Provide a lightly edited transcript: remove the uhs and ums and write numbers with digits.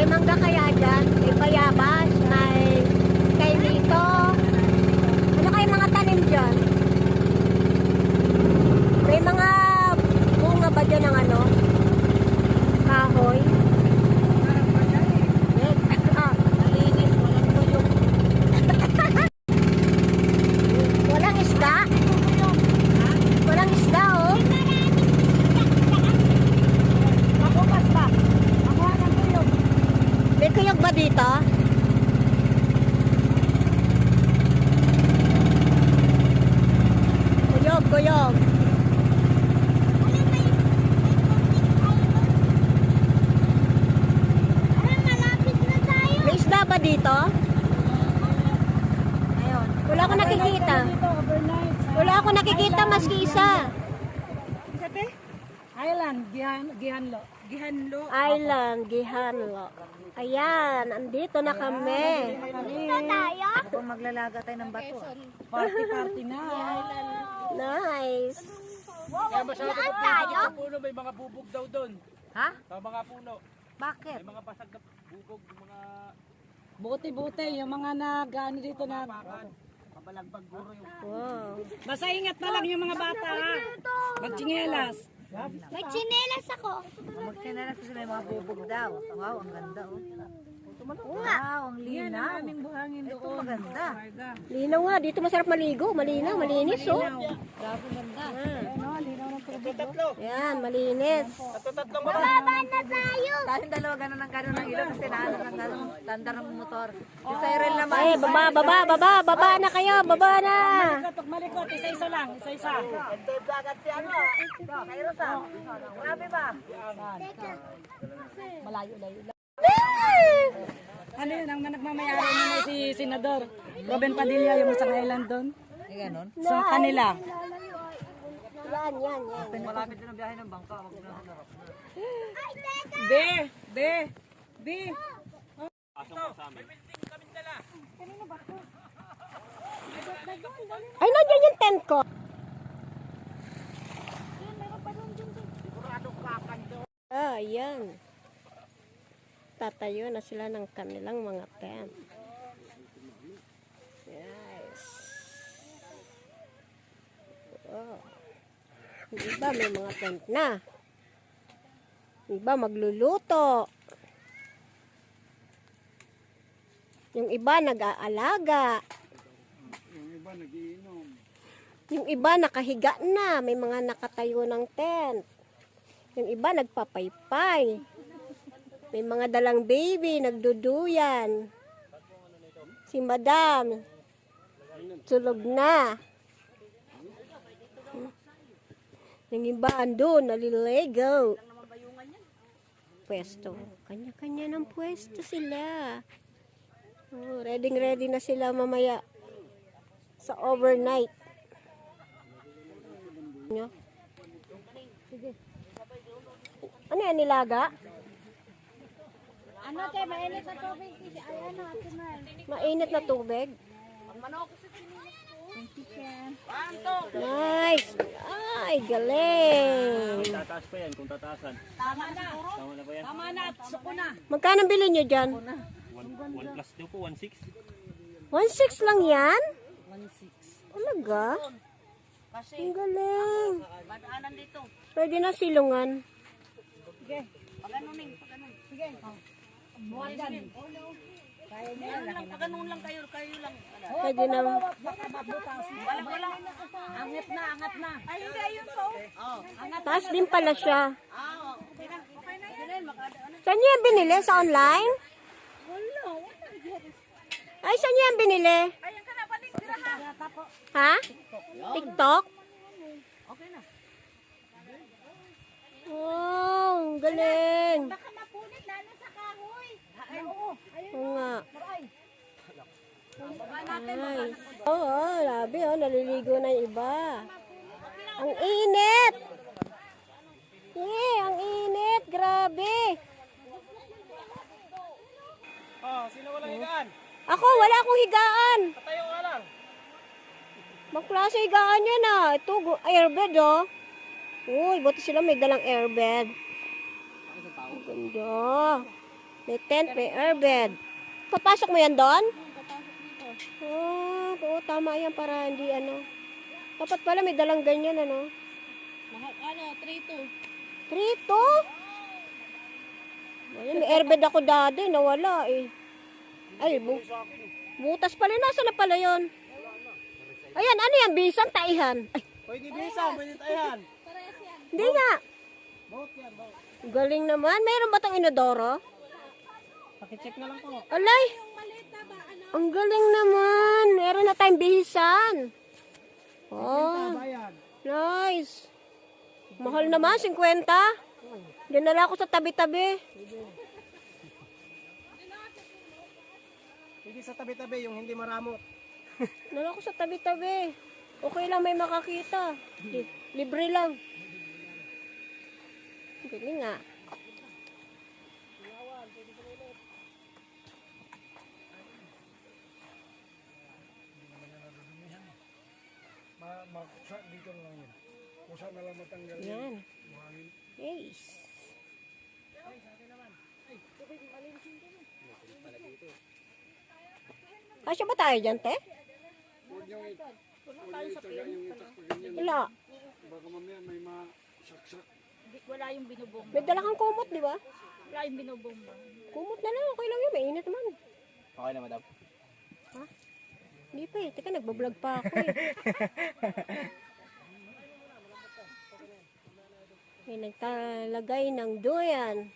May mangga kaya dyan? May bayabas? May kainito? Ano kayo mga tanim dyan? May mga bunga ba dyan ng ano? Kahoy? Malinis, walang tuyong. Walang isda? Walang isda, oh. Makupas ba? Ako ng tuyong. May tuyog ba dito? Kuyog, kuyog. May isda ba dito? Wala akong nakikita. Wala akong nakikita maski isa. Island, Gihanlo. Island, Gihanlo. Ayan, andito na kami. Kung maglalaga tayo ng bato. Party na. Nice. Kaya masyado sa puno, may mga bubog daw doon. Ha? Sa mga puno. Bakit? May mga basag na bubog, mga Buti-buti, yung mga nag-ano dito na... kabalagbag guro yung... Wow. Basta ingat na lang yung mga bata, ha? Magchingelas. May tsinelas ako. Magkinalas kasi may mga bubog daw. Wow, ang ganda oh. Wow, ang linaw. Ito maganda. Linaw nga, dito masarap maligo. Malinaw, malinis, oh. Grabe ganda. Ayan, malinis. Bababa na tayo. Dahil dalawa gano'n ng gano'n ng ilong kasi naano ng gano'n tanda ng motor. Yung siren naman. Ay, baba na kayo, baba na. Malikot, isa-isa lang, isa-isa. Grabe ba? Malayo-layo. Ano yun, ang nagmamayari nila si Senador Robin Padilla, yung sa island doon. Ay gano'n? Sa kanila. Yan. Malapit din ang biyahe ng bangka. B. Ay, nandiyan yung tent ko. Ah, ayan. Tatayo na sila ng kanilang mga tent. Yes. Oh. Yung iba may mga tent na. Yung iba magluluto. Yung iba nag-aalaga. Yung iba nakahiga na. May mga nakatayo ng tent. Yung iba nagpapaypay. May mga dalang baby, nagduduyan. Si Madam, tulog na. Yung iba andun, nalilego. Pwesto. Kanya-kanya ng pwesto sila. Oh, ready na sila mamaya sa overnight. Nyo? Sige. Ano yan, nilaga? Ano tayo, mainit na tubig. Ay, ano, ate Mar. Mainit na tubig. Nice. Ay, galing. Tataas pa yan, kung tataasan. Tama na ba yan? Tama na, suko na. Magkano bilhin nyo dyan? 1 plus daw po, 1.6. 1.6 lang yan? 1.6. Talaga? Ang galing. Pwede na silungan. Pwede na. Angat na. Taas din pala siya. Saan niyo yan binili? Sa online? Ay, saan niyo yan binili? Ha? TikTok? Oh, ang galing. Baka mapunit lalo sa kahoy. Oo nga. Nice. Oo, labi oh, naliligo na yung iba. Ang init! Ang init, grabe. Oh, sino walang higaan? Ako, wala akong higaan. Tayo nga lang. Bang klase higaan yan ah. Ito, airbed oh. Uy, buti sila may dalang airbed. Ang ganda. May tent, may airbed. Papasok mo yan doon? Oo, tama yan para hindi ano. Dapat pala may dalang ganyan ano. Ano, 3-2. 3 Ayun, may airbed ako dati, nawala eh. Ay, butas pala. Nasaan na pala yun? Ayan, ano yan? Bisang taihan. Ay, Pwede bisa, pwede tayan. hindi nga. Bawat yan, bawat. Galing naman. Mayroon ba itong inodoro? Pakicheck na lang po. Alay! Ang galing naman. Meron na tayong bihisan. Oh, Bayan. nice. Mahal naman, 50. Dinala ko sa tabi-tabi. Hindi sa tabi-tabi, yung hindi maramot. Dinala ko sa tabi-tabi. Okay lang may makakita. Libre lang. Galing nga. Makusa dito na lang yun. Kusa na lang matanggal Yan. Ace. Kasya ba tayo dyan, te? Wala. Baka mamaya may masaksak. Wala yung binubong. May dala kang kumot, di ba? Wala yung binubong ba? Kumot na lang. Okay lang yun. Mainit naman. Okay na, madam. Hindi pa eh. Teka, nagbablog pa ako eh. May nagtalagay ng duyan.